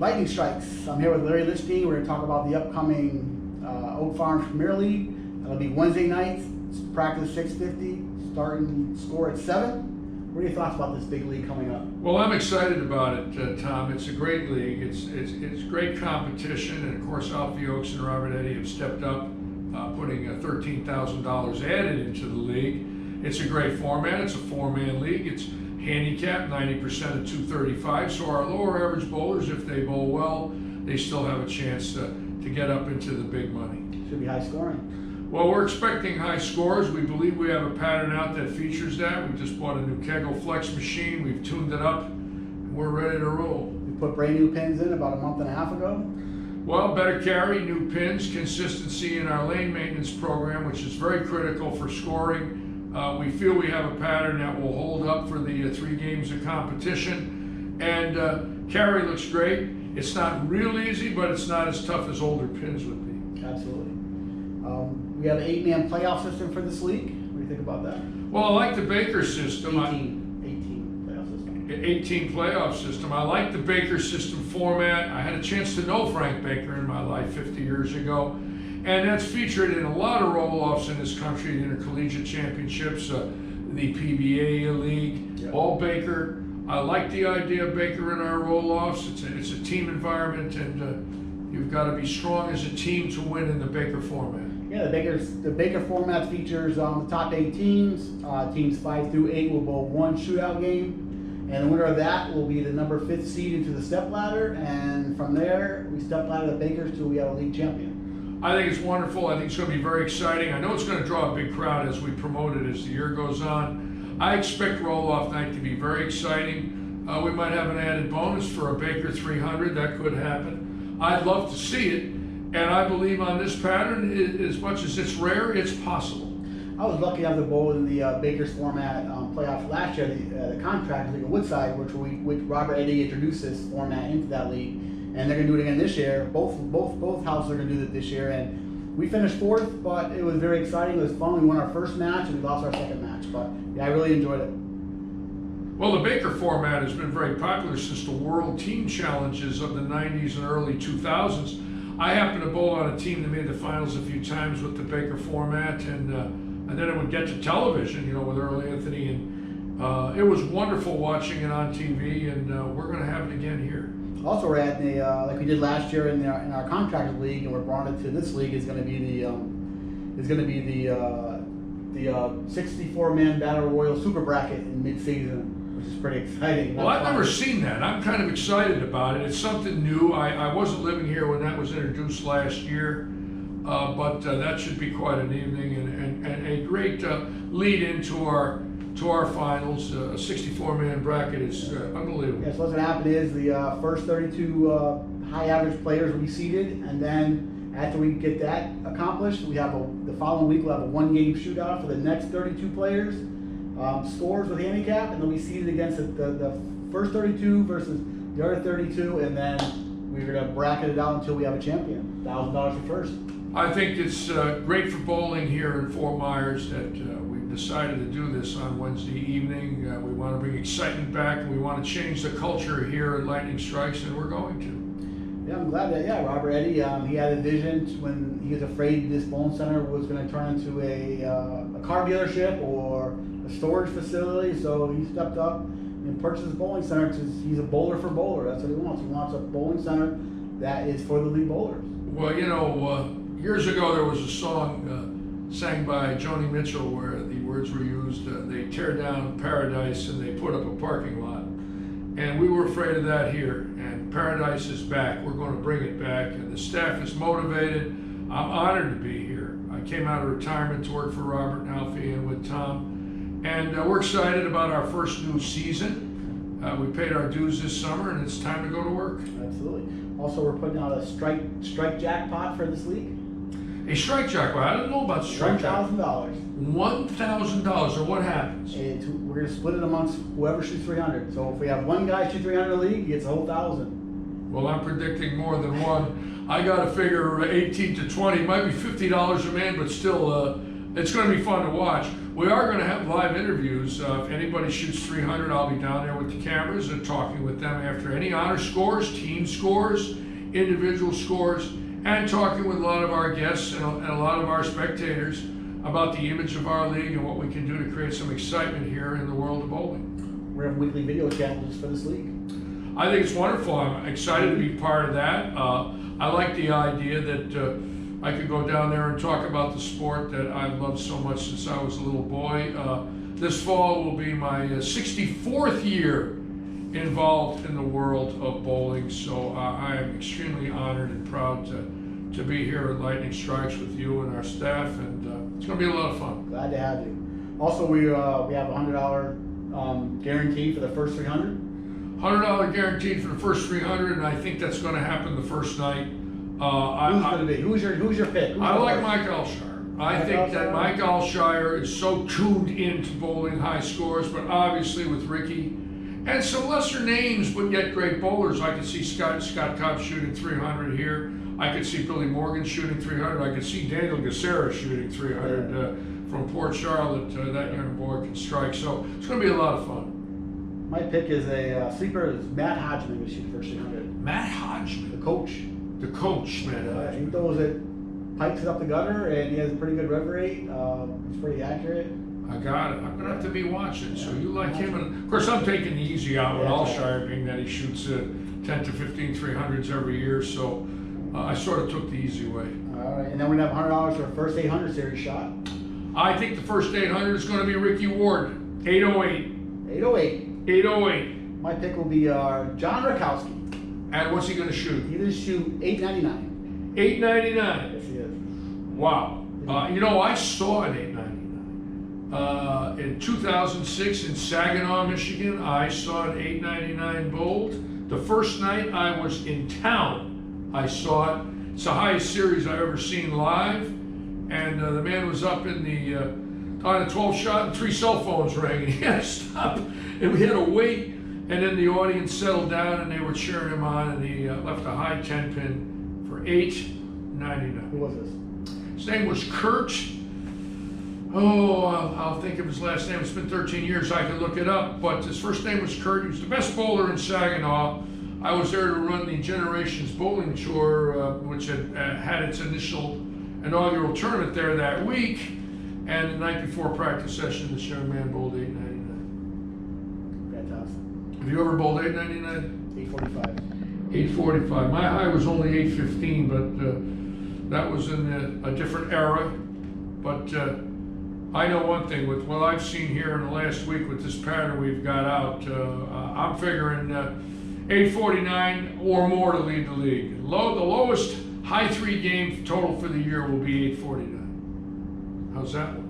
Lightning Strikes. I'm here with Larry Lichtenstein. We're going to talk about the upcoming Oak Farms Premier League. It'll be Wednesday nights, practice 6:50, starting score at 7. What are your thoughts about this big league coming up? Well, I'm excited about it, Tom. It's a great league. It's great competition, and of course, Alfie Oaks and Robert Eddy have stepped up, putting $13,000 added into the league. It's a great format. It's a 4-man league. It's handicapped 90% at 235. So our lower average bowlers, if they bowl well, they still have a chance to get up into the big money. Should be high scoring. Well, we're expecting high scores. We believe we have a pattern out that features that. We just bought a new Kegel Flex machine. We've tuned it up, and we're ready to roll. We put brand new pins in about a month and a half ago. Well, better carry, new pins, consistency in our lane maintenance program, which is very critical for scoring. We feel we have a pattern that will hold up for the 3 games of competition. And carry looks great. It's not real easy, but it's not as tough as older pins would be. Absolutely. We have an 8-man playoff system for this league. What do you think about that? Well, I like the Baker system. 18 playoff system. 18 playoff system. I like the Baker system format. I had a chance to know Frank Baker in my life 50 years ago. And that's featured in a lot of roll-offs in this country, the intercollegiate championships, the PBA league, Yep. all Baker. I like the idea of Baker in our roll-offs. It's a team environment, and you've got to be strong as a team to win in the Baker format. Yeah, the Baker format features the top 8 teams. Teams 5 through 8 will bowl 1 shootout game, and the winner of that will be the number 5th seed into the step ladder. And from there, we step ladder the Bakers till we have a league champion. I think it's wonderful. I think it's going to be very exciting. I know it's going to draw a big crowd as we promote it as the year goes on. I expect roll-off night to be very exciting. We might have an added bonus for a Baker 300. That could happen. I'd love to see it, and I believe on this pattern, as much as it's rare, it's possible. I was lucky enough to bowl in the Baker's format playoff last year, the Contractors League of Woodside, which Robert Eddy introduced this format into that league. And they're going to do it again this year. Both houses are going to do it this year. And we finished 4th, but it was very exciting. It was fun. We won our first match and we lost our second match. But yeah, I really enjoyed it. Well, the Baker format has been very popular since the World Team Challenges of the 90s and early 2000s. I happened to bowl on a team that made the finals a few times with the Baker format, and then it would get to television, with Earl Anthony. And it was wonderful watching it on TV, and we're going to have it again here. Also, we're at the like we did last year in our Contractors League, and we're brought into this league is going to be the 64-man Battle Royal Super Bracket in mid-season, which is pretty exciting. Well, I've never seen that. I'm kind of excited about it. It's something new. I wasn't living here when that was introduced last year, but that should be quite an evening and a great lead into our finals. A 64-man bracket is unbelievable. Yeah, so what's going to happen is the first 32 high average players will be seeded, and then after we get that accomplished, we have the following week we'll have a 1-game shootout for the next 32 players, scores with handicap, and they'll be seeded against the first 32 versus the other 32, and then we're going to bracket it out until we have a champion. $1,000 for first. I think it's great for bowling here in Fort Myers that we've decided to do this on Wednesday evening. We want to bring excitement back, and we want to change the culture here at Lightning Strikes, and we're going to. Yeah, I'm glad that, Robert Eddy, he had a vision when he was afraid this bowling center was going to turn into a car dealership or a storage facility, so he stepped up and purchased a bowling center because he's a bowler for bowler. That's what he wants. He wants a bowling center that is for the league bowlers. Well, years ago there was a song sang by Joni Mitchell where the words were used, they tear down paradise and they put up a parking lot. And we were afraid of that here, and paradise is back. We're going to bring it back, and the staff is motivated. I'm honored to be here. I came out of retirement to work for Robert and Alfie and with Tom, and we're excited about our first new season. We paid our dues this summer, and it's time to go to work. Absolutely. Also, we're putting out a strike jackpot for this league. A strike jackpot. I didn't know about strike jackpot. $1,000. $1,000. Or what happens? We're going to split it amongst whoever shoots 300. So if we have one guy shoot 300 in the league, he gets a whole 1,000. Well, I'm predicting more than one. I got to figure 18 to 20, might be $50 a man, but still It's going to be fun to watch. We are going to have live interviews. If anybody shoots 300, I'll be down there with the cameras and talking with them after any honor scores, team scores, individual scores, and talking with a lot of our guests and a lot of our spectators about the image of our league and what we can do to create some excitement here in the world of bowling. We're having weekly video challenges for this league. I think it's wonderful. I'm excited to be part of that. I like the idea that I could go down there and talk about the sport that I've loved so much since I was a little boy. This fall will be my 64th year involved in the world of bowling, so I am extremely honored and proud to be here at Lightning Strikes with you and our staff, and it's going to be a lot of fun. Glad to have you. Also, we have a $100 guarantee for the first 300. $100 guaranteed for the first 300, and I think that's going to happen the first night. Who's going to be? Who's your pick? I like Mike Alshire. I think that Mike Alshire is so tuned into bowling high scores, but obviously with Ricky and some lesser names, but yet great bowlers. I could see Scott Cobb shooting 300 here. I could see Billy Morgan shooting 300. I could see Daniel Gacera shooting 300 from Port Charlotte. That young boy can strike. So it's going to be a lot of fun. My pick is a sleeper. Is Matt Hodgman going to shoot first 300? Matt Hodgman, The coach. the coach, man. He throws it, pikes it up the gutter, and he has a pretty good rev rate. It's pretty accurate. I got it. I'm going to have to be watching. So you like him. And of course, I'm taking the easy out with Alshire, being that he shoots 10 to 15 300s every year. So I sort of took the easy way. All right, and then we're going to have $100 for a first 800 series shot. I think the first 800 is going to be Ricky Ward, 808. 808. 808. My pick will be John Rakowski. And what's he going to shoot? He just shoot 899. 899. Yes, he is. Wow. You know, I saw an 899. In 2006 in Saginaw, Michigan, I saw an 899 bowled. The first night I was in town, I saw it. It's the highest series I've ever seen live. And the man was up in the, on a 12 shot and 3 cell phones rang, and he had to stop. And we had to wait. And then the audience settled down and they were cheering him on, and he left a high 10 pin for $8.99. Who was this? His name was Kurt. Oh, I'll think of his last name. It's been 13 years. I can look it up. But his first name was Kurt. He was the best bowler in Saginaw. I was there to run the Generations Bowling Tour, which had its inaugural tournament there that week. And the night before practice session, this young man bowled 899. Fantastic. Have you ever bowled 899? 845. 845. My high was only 815, but that was in a different era. But I know one thing, with what I've seen here in the last week with this pattern we've got out, I'm figuring 849 or more to lead the league. The lowest high 3 game total for the year will be 849. How's that one?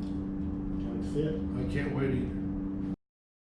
Can't see it. I can't wait either.